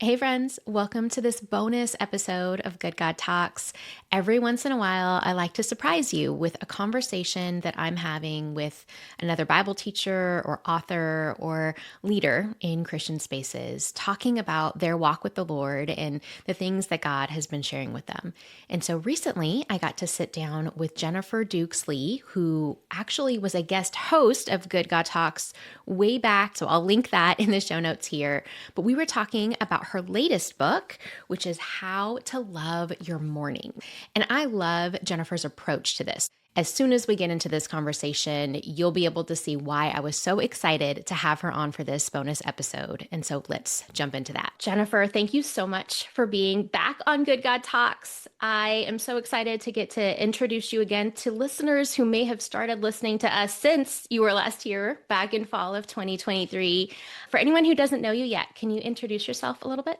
Hey friends, welcome to this bonus episode of Good God Talks. Every once in a while, I like to surprise you with a conversation that I'm having with another Bible teacher or author or leader in Christian spaces, talking about their walk with the Lord and the things that God has been sharing with them. And so recently, I got to sit down with Jennifer Dukes Lee, who actually was a guest host of Good God Talks way back. So I'll link that in the show notes here. But we were talking about her latest book, which is How to Love Your Morning. And I love Jennifer's approach to this. As soon as we get into this conversation, you'll be able to see why I was so excited to have her on for this bonus episode. And so let's jump into that. Jennifer, thank you so much for being back on Good God Talks. I am so excited to get to introduce you again to listeners who may have started listening to us since you were last here, back in fall of 2023. For anyone who doesn't know you yet, can you introduce yourself a little bit?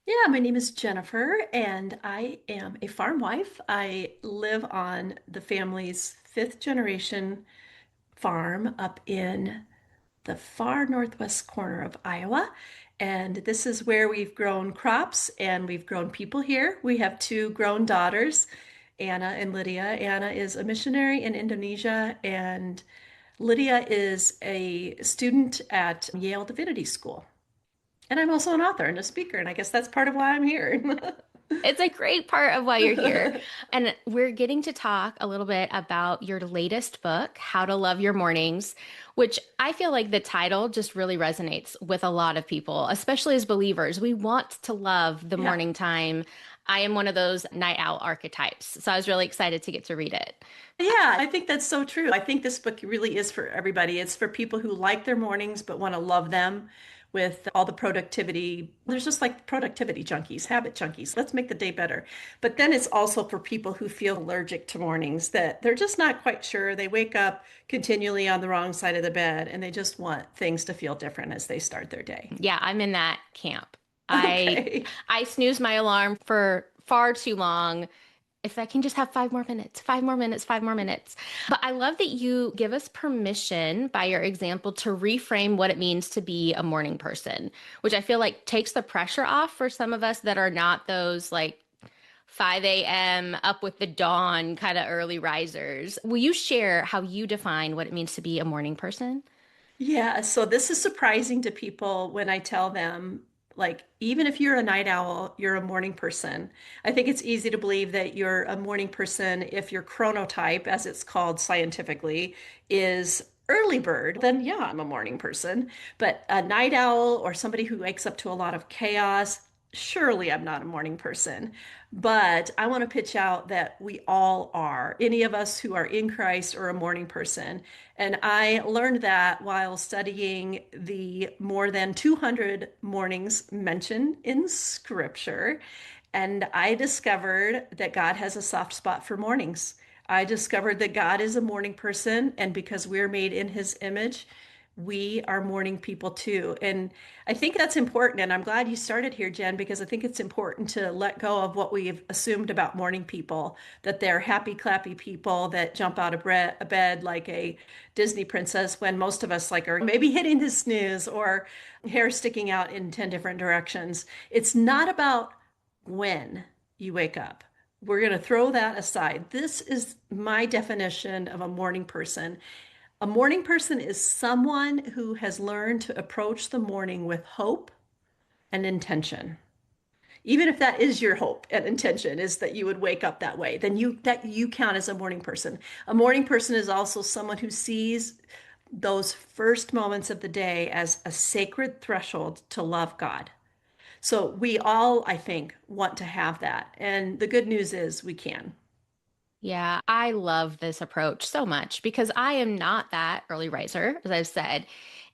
Yeah, my name is Jennifer, and I am a farm wife. I live on the family's fifth generation farm up in the far northwest corner of Iowa. And this is where we've grown crops and we've grown people here. We have two grown daughters, Anna and Lydia. Anna is a missionary in Indonesia, and Lydia is a student at Yale Divinity School. And I'm also an author and a speaker, and I guess that's part of why I'm here. It's a great part of why you're here. And we're getting to talk a little bit about your latest book, How to Love Your Mornings, which I feel like the title just really resonates with a lot of people, especially as believers. We want to love the Yeah. morning time. I am one of those night owl archetypes. So I was really excited to get to read it. Yeah, I think that's so true. I think this book really is for everybody. It's for people who like their mornings but want to love them with all the productivity. There's just like productivity junkies, habit junkies. Let's make the day better. But then it's also for people who feel allergic to mornings, that they're just not quite sure. They wake up continually on the wrong side of the bed and they just want things to feel different as they start their day. Yeah, I'm in that camp. I Okay. I snooze my alarm for far too long. If I can just have 5 more minutes, 5 more minutes, 5 more minutes. But I love that you give us permission by your example to reframe what it means to be a morning person, which I feel like takes the pressure off for some of us that are not those like 5 a.m. up with the dawn kind of early risers. Will you share how you define what it means to be a morning person? Yeah, so this is surprising to people when I tell them, like, even if you're a night owl, you're a morning person. I think it's easy to believe that you're a morning person if your chronotype, as it's called scientifically, is early bird, then yeah, I'm a morning person. But a night owl or somebody who wakes up to a lot of chaos, surely I'm not a morning person. But I want to pitch out that we all are. Any of us who are in Christ are a morning person. And I learned that while studying the more than 200 mornings mentioned in Scripture. And I discovered that God has a soft spot for mornings. I discovered that God is a morning person, and because we're made in his image, we are morning people too. And I think that's important. And I'm glad you started here, Jen, because I think it's important to let go of what we've assumed about morning people, that they're happy, clappy people that jump out of bed like a Disney princess, when most of us like are maybe hitting the snooze or hair sticking out in 10 different directions. It's not about when you wake up. We're going to throw that aside. This is my definition of a morning person. A morning person is someone who has learned to approach the morning with hope and intention. Even if that is your hope and intention is that you would wake up that way, then you count as a morning person. A morning person is also someone who sees those first moments of the day as a sacred threshold to love God. So we all, I think, want to have that. And the good news is we can. Yeah, I love this approach so much because I am not that early riser, as I've said.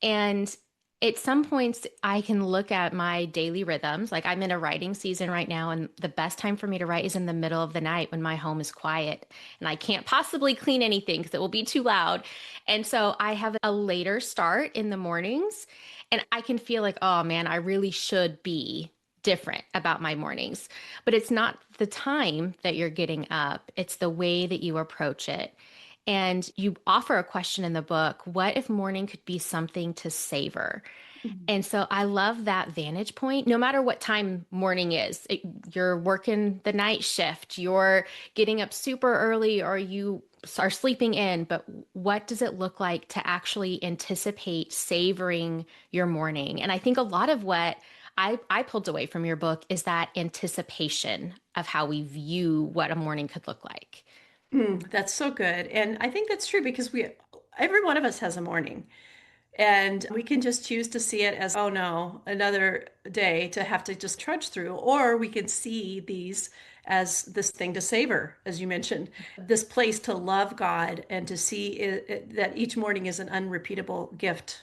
And at some points, I can look at my daily rhythms. Like I'm in a writing season right now, and the best time for me to write is in the middle of the night when my home is quiet and I can't possibly clean anything because it will be too loud. And so I have a later start in the mornings, and I can feel like, oh man, I really should be different about my mornings. But it's not the time that you're getting up, it's the way that you approach it. And you offer a question in the book, what if morning could be something to savor? Mhm. And so I love that vantage point, no matter what time morning is. You're working the night shift, you're getting up super early, or you are sleeping in. But what does it look like to actually anticipate savoring your morning? And I think a lot of what I pulled away from your book is that anticipation of how we view what a morning could look like. That's so good. And I think that's true because every one of us has a morning. And we can just choose to see it as, oh no, another day to have to just trudge through. Or we can see these as this thing to savor, as you mentioned, this place to love God and to see that each morning is an unrepeatable gift,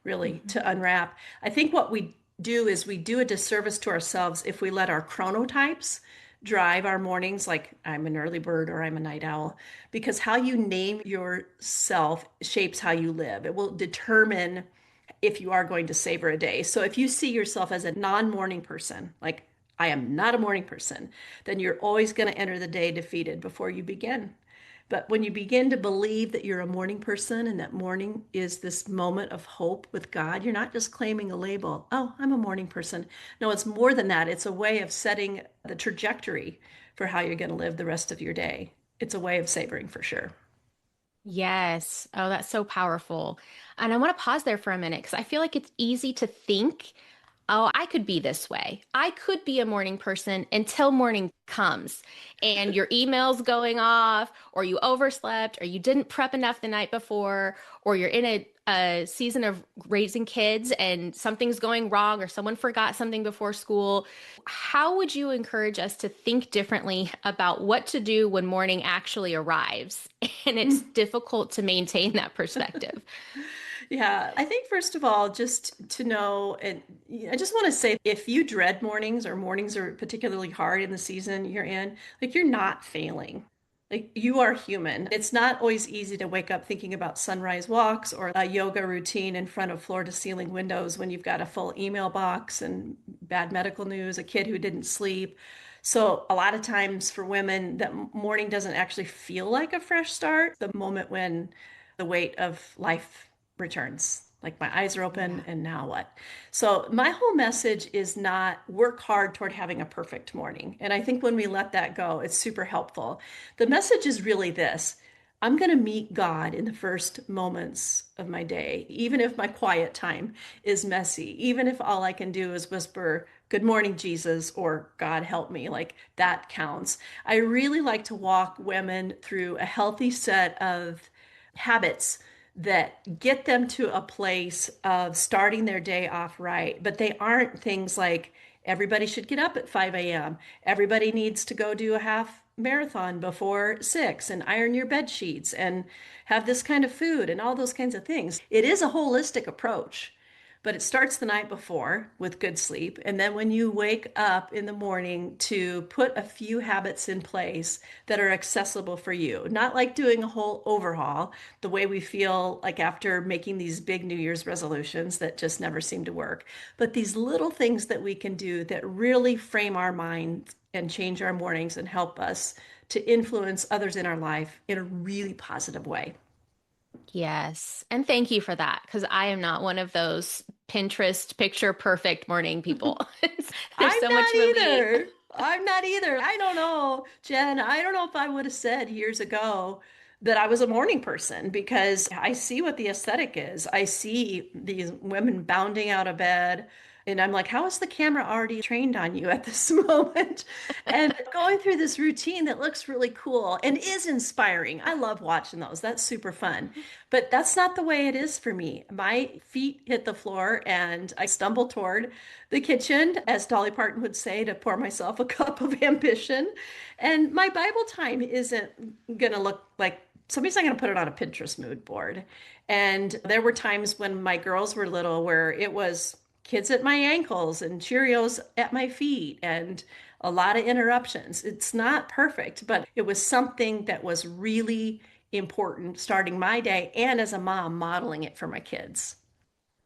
really, Mhm. to unwrap. I think what we do is we do a disservice to ourselves if we let our chronotypes drive our mornings, like I'm an early bird or I'm a night owl, because how you name yourself shapes how you live. It will determine if you are going to savor a day. So if you see yourself as a non-morning person, like I am not a morning person, then you're always going to enter the day defeated before you begin. But when you begin to believe that you're a morning person and that morning is this moment of hope with God, you're not just claiming a label, oh, I'm a morning person. No, it's more than that. It's a way of setting the trajectory for how you're going to live the rest of your day. It's a way of savoring for sure. Yes. Oh, that's so powerful. And I want to pause there for a minute because I feel like it's easy to think, oh, I could be this way. I could be a morning person until morning comes and your email's going off, or you overslept, or you didn't prep enough the night before, or you're in a season of raising kids and something's going wrong, or someone forgot something before school. How would you encourage us to think differently about what to do when morning actually arrives? And it's difficult to maintain that perspective. Yeah, I think first of all, just to know, and I just want to say if you dread mornings or mornings are particularly hard in the season you're in, like you're not failing. Like you are human. It's not always easy to wake up thinking about sunrise walks or a yoga routine in front of floor to ceiling windows when you've got a full email box and bad medical news, a kid who didn't sleep. So a lot of times for women, that morning doesn't actually feel like a fresh start. The moment when the weight of life returns. Like my eyes are open, Yeah. and now what? So, my whole message is not work hard toward having a perfect morning. And I think when we let that go, it's super helpful. The message is really this: I'm going to meet God in the first moments of my day, even if my quiet time is messy, even if all I can do is whisper, Good morning, Jesus, or God help me. Like that counts. I really like to walk women through a healthy set of habits that get them to a place of starting their day off right. But they aren't things like everybody should get up at 5 a.m. Everybody needs to go do a half marathon before 6 and iron your bed sheets and have this kind of food and all those kinds of things. It is a holistic approach. But it starts the night before with good sleep. And then when you wake up in the morning to put a few habits in place that are accessible for you, not like doing a whole overhaul, the way we feel like after making these big New Year's resolutions that just never seem to work, but these little things that we can do that really frame our mind and change our mornings and help us to influence others in our life in a really positive way. Yes. And thank you for that because I am not one of those Pinterest picture perfect morning people. There's I'm so much not relief. either. I'm not either. I don't know, Jen. I don't know if I would have said years ago that I was a morning person because I see what the aesthetic is. I see these women bounding out of bed, and I'm like, how is the camera already trained on you at this moment? And going through this routine that looks really cool and is inspiring. I love watching those. That's super fun. But that's not the way it is for me. My feet hit the floor and I stumble toward the kitchen, as Dolly Parton would say, to pour myself a cup of ambition. And my Bible time isn't going to look like somebody's not going to put it on a Pinterest mood board. And there were times when my girls were little where it was kids at my ankles and Cheerios at my feet and a lot of interruptions. It's not perfect, but it was something that was really important starting my day and as a mom modeling it for my kids.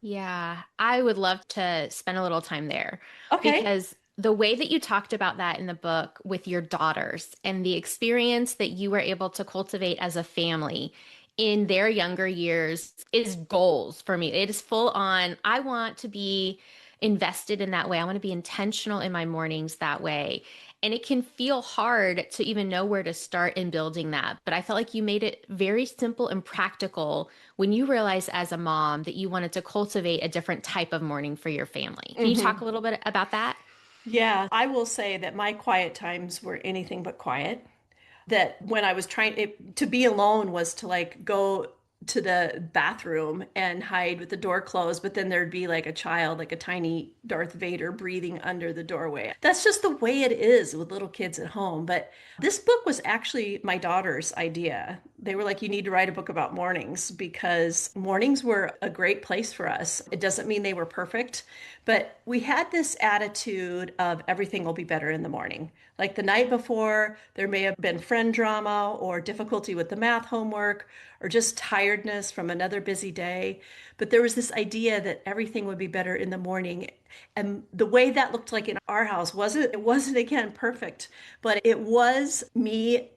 Yeah, I would love to spend a little time there Okay. because the way that you talked about that in the book with your daughters and the experience that you were able to cultivate as a family in their younger years is goals for me. It is full on, I want to be invested in that way. I want to be intentional in my mornings that way. And it can feel hard to even know where to start in building that. But I felt like you made it very simple and practical when you realized as a mom that you wanted to cultivate a different type of morning for your family. Can you talk Hmm. a little bit about that? Yeah, I will say that my quiet times were anything but quiet. That when I was to be alone was to like go to the bathroom and hide with the door closed, but then there'd be like a child, like a tiny Darth Vader breathing under the doorway. That's just the way it is with little kids at home. But this book was actually my daughter's idea. They were like, you need to write a book about mornings because mornings were a great place for us. It doesn't mean they were perfect, but we had this attitude of everything will be better in the morning. Like the night before, there may have been friend drama or difficulty with the math homework or just tiredness from another busy day. But there was this idea that everything would be better in the morning. And the way that looked like in our house it wasn't again perfect, but it was me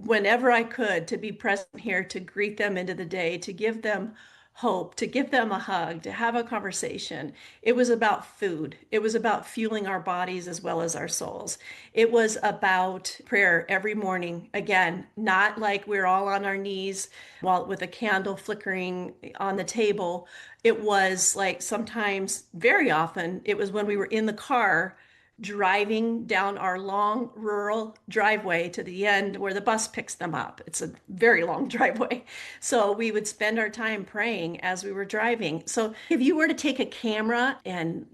whenever I could to be present here to greet them into the day, to give them hope, to give them a hug, to have a conversation. It was about food. It was about fueling our bodies as well as our souls. It was about prayer every morning. Again, not like we're all on our knees while with a candle flickering on the table. It was like sometimes, very often, it was when we were in the car driving down our long rural driveway to the end where the bus picks them up. It's a very long driveway. So we would spend our time praying as we were driving. So if you were to take a camera and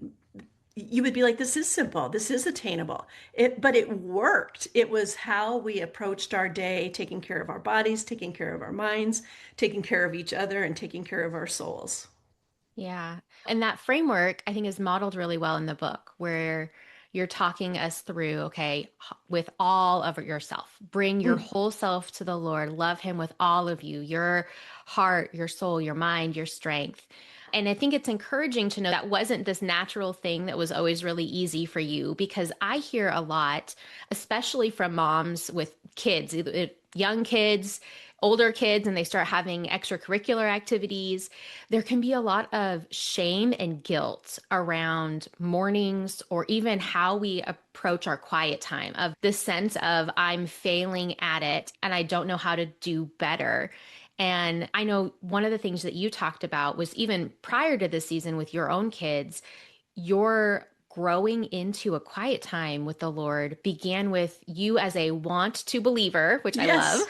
you would be like, this is simple, this is attainable. But it worked. It was how we approached our day, taking care of our bodies, taking care of our minds, taking care of each other, and taking care of our souls. Yeah. And that framework, I think, is modeled really well in the book where you're talking us through, okay, with all of yourself, bring your Mm. whole self to the Lord, love Him with all of you, your heart, your soul, your mind, your strength. And I think it's encouraging to know that wasn't this natural thing that was always really easy for you because I hear a lot, especially from moms with kids, young kids, older kids, and they start having extracurricular activities. There can be a lot of shame and guilt around mornings or even how we approach our quiet time, of this sense of I'm failing at it and I don't know how to do better. And I know one of the things that you talked about was even prior to this season with your own kids, your growing into a quiet time with the Lord began with you as a want to believer, which I love. Yes.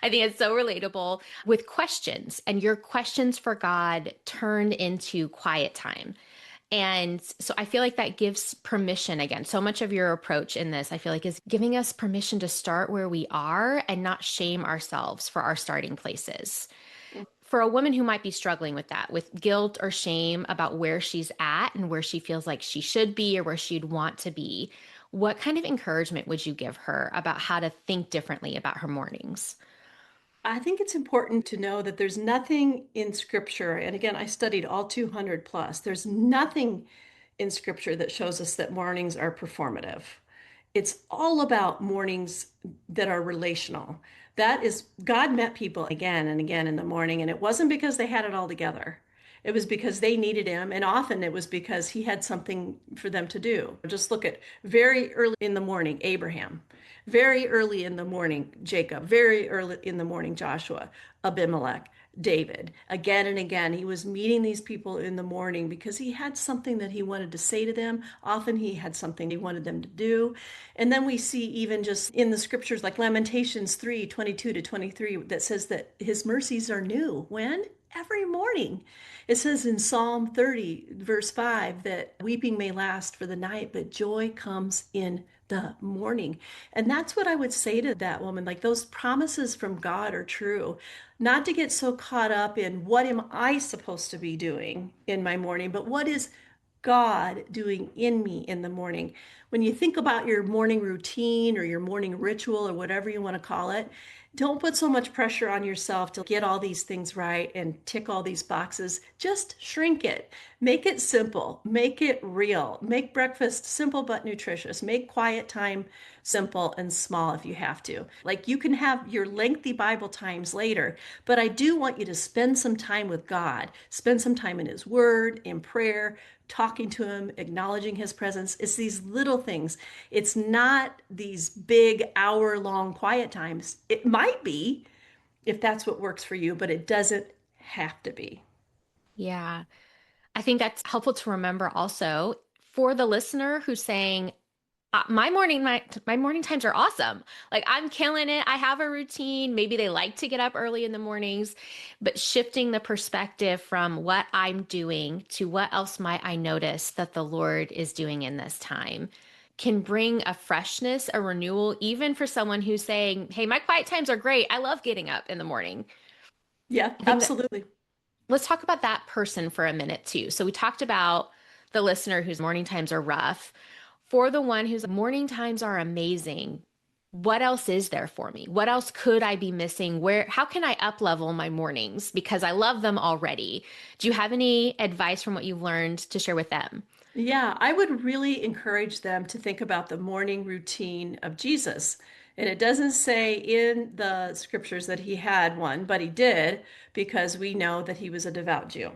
I think it's so relatable with questions, and your questions for God turned into quiet time. And so I feel like that gives permission again. So much of your approach in this, I feel like, is giving us permission to start where we are and not shame ourselves for our starting places. For a woman who might be struggling with that, with guilt or shame about where she's at and where she feels like she should be or where she'd want to be, what kind of encouragement would you give her about how to think differently about her mornings? I think it's important to know that there's nothing in scripture, and again, I studied all 200 plus. There's nothing in scripture that shows us that mornings are performative. It's all about mornings that are relational. That is, God met people again and again in the morning, and it wasn't because they had it all together. It was because they needed him, and often it was because he had something for them to do. Just look at very early in the morning, Abraham. Very early in the morning, Jacob. Very early in the morning, Joshua, Abimelech, David. Again and again, he was meeting these people in the morning because he had something that he wanted to say to them. Often he had something he wanted them to do. And then we see even just in the scriptures like Lamentations 3:22 to 23 that says that his mercies are new. When? Every morning. It says in Psalm 30, verse 5, that weeping may last for the night, but joy comes in the morning. And that's what I would say to that woman. Like those promises from God are true. Not to get so caught up in what am I supposed to be doing in my morning, but what is God doing in me in the morning. When you think about your morning routine or your morning ritual or whatever you want to call it, don't put so much pressure on yourself to get all these things right and tick all these boxes. Just shrink it. Make it simple, make it real, make breakfast simple but nutritious, make quiet time simple and small if you have to. Like you can have your lengthy Bible times later, but I do want you to spend some time with God, spend some time in His Word, in prayer, talking to Him, acknowledging His presence. It's these little things. It's not these big hour-long quiet times. It might be if that's what works for you, but it doesn't have to be. Yeah. I think that's helpful to remember also for the listener who's saying, my morning times are awesome. Like I'm killing it. I have a routine. Maybe they like to get up early in the mornings, but shifting the perspective from what I'm doing to what else might I notice that the Lord is doing in this time can bring a freshness, a renewal, even for someone who's saying, "Hey, my quiet times are great. I love getting up in the morning." Yeah, I think that absolutely. let's talk about that person for a minute too. So we talked about the listener whose morning times are rough. For the one whose morning times are amazing, what else is there for me? What else could I be missing? How can I up level my mornings because I love them already? Do you have any advice from what you've learned to share with them? Yeah, I would really encourage them to think about the morning routine of Jesus. And it doesn't say in the scriptures that he had one, but he did because we know that he was a devout Jew.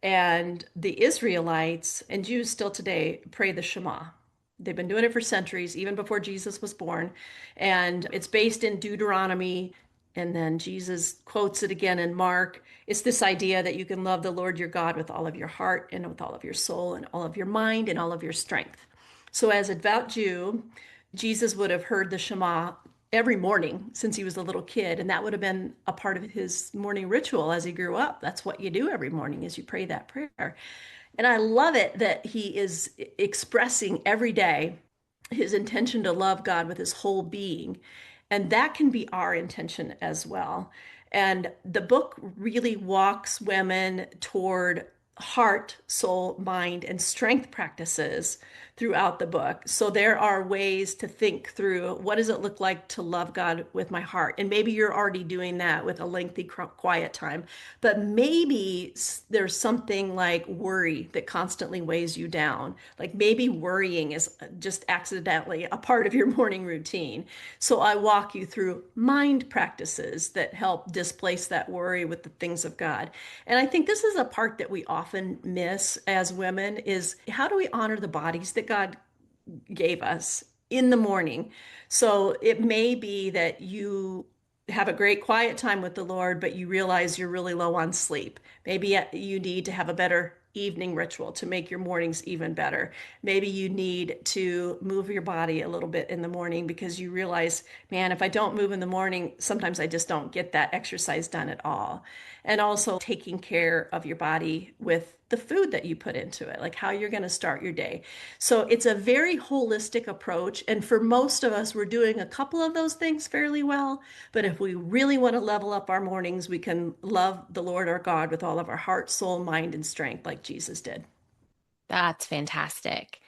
And the Israelites and Jews still today pray the Shema. They've been doing it for centuries, even before Jesus was born. And it's based in Deuteronomy. And then Jesus quotes it again in Mark. It's this idea that you can love the Lord your God with all of your heart and with all of your soul and all of your mind and all of your strength. So, as a devout Jew, Jesus would have heard the Shema every morning since he was a little kid, and that would have been a part of his morning ritual as he grew up. That's what you do every morning is you pray that prayer. And I love it that he is expressing every day his intention to love God with his whole being. And that can be our intention as well. And the book really walks women toward heart, soul, mind, and strength practices throughout the book. So there are ways to think through what does it look like to love God with my heart? And maybe you're already doing that with a lengthy quiet time, but maybe there's something like worry that constantly weighs you down. Like maybe worrying is just accidentally a part of your morning routine. So I walk you through mind practices that help displace that worry with the things of God. And I think this is a part that we often miss as women is how do we honor the bodies that God gave us in the morning? So it may be that you have a great quiet time with the Lord, but you realize you're really low on sleep. Maybe you need to have a better evening ritual to make your mornings even better. Maybe you need to move your body a little bit in the morning because you realize, man, if I don't move in the morning, sometimes I just don't get that exercise done at all. And also taking care of your body with the food that you put into it, like how you're going to start your day. So it's a very holistic approach. And for most of us, we're doing a couple of those things fairly well. But if we really want to level up our mornings, we can love the Lord our God with all of our heart, soul, mind, and strength, like Jesus did. That's fantastic.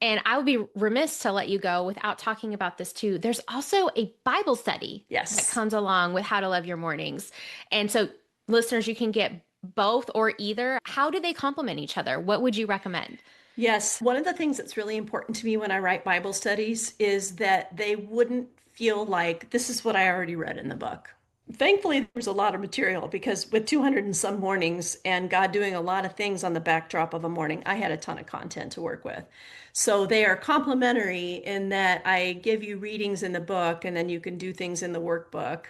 And I would be remiss to let you go without talking about this too. There's also a Bible study that Yes. comes along with How to Love Your Mornings. And so, listeners, you can get both or either. How do they complement each other? What would you recommend? Yes. One of the things that's really important to me when I write Bible studies is that they wouldn't feel like this is what I already read in the book. Thankfully, there's a lot of material because with 200 and some mornings and God doing a lot of things on the backdrop of a morning, I had a ton of content to work with. So they are complementary in that I give you readings in the book and then you can do things in the workbook.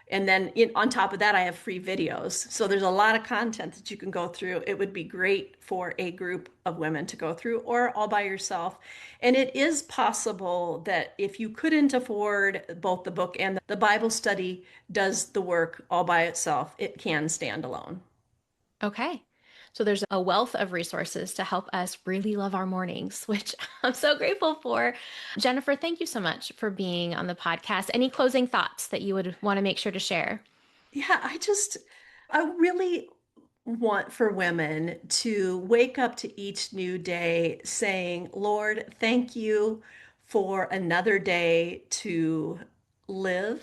And then on top of that, I have free videos. So there's a lot of content that you can go through. It would be great for a group of women to go through or all by yourself. And it is possible that if you couldn't afford both the book and the Bible study does the work all by itself, it can stand alone. Okay. So there's a wealth of resources to help us really love our mornings, which I'm so grateful for. Jennifer, thank you so much for being on the podcast. Any closing thoughts that you would want to make sure to share? Yeah, I really want for women to wake up to each new day saying, Lord, thank you for another day to live,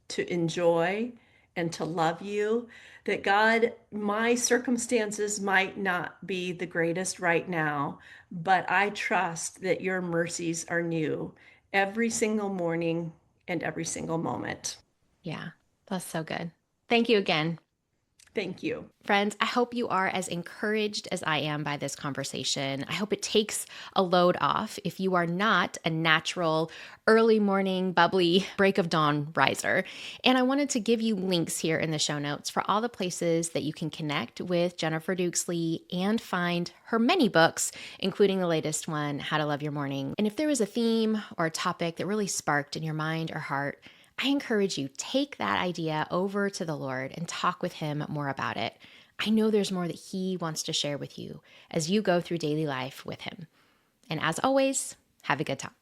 to enjoy, and to love you. that God, my circumstances might not be the greatest right now, but I trust that your mercies are new every single morning and every single moment. Yeah, that's so good. Thank you again. Thank you. Friends, I hope you are as encouraged as I am by this conversation. I hope it takes a load off if you are not a natural early morning, bubbly, break of dawn riser. And I wanted to give you links here in the show notes for all the places that you can connect with Jennifer Dukesley and find her many books, including the latest one, How to Love Your Morning. And if there was a theme or a topic that really sparked in your mind or heart, I encourage you, take that idea over to the Lord and talk with Him more about it. I know there's more that He wants to share with you as you go through daily life with Him. And as always, have a good talk.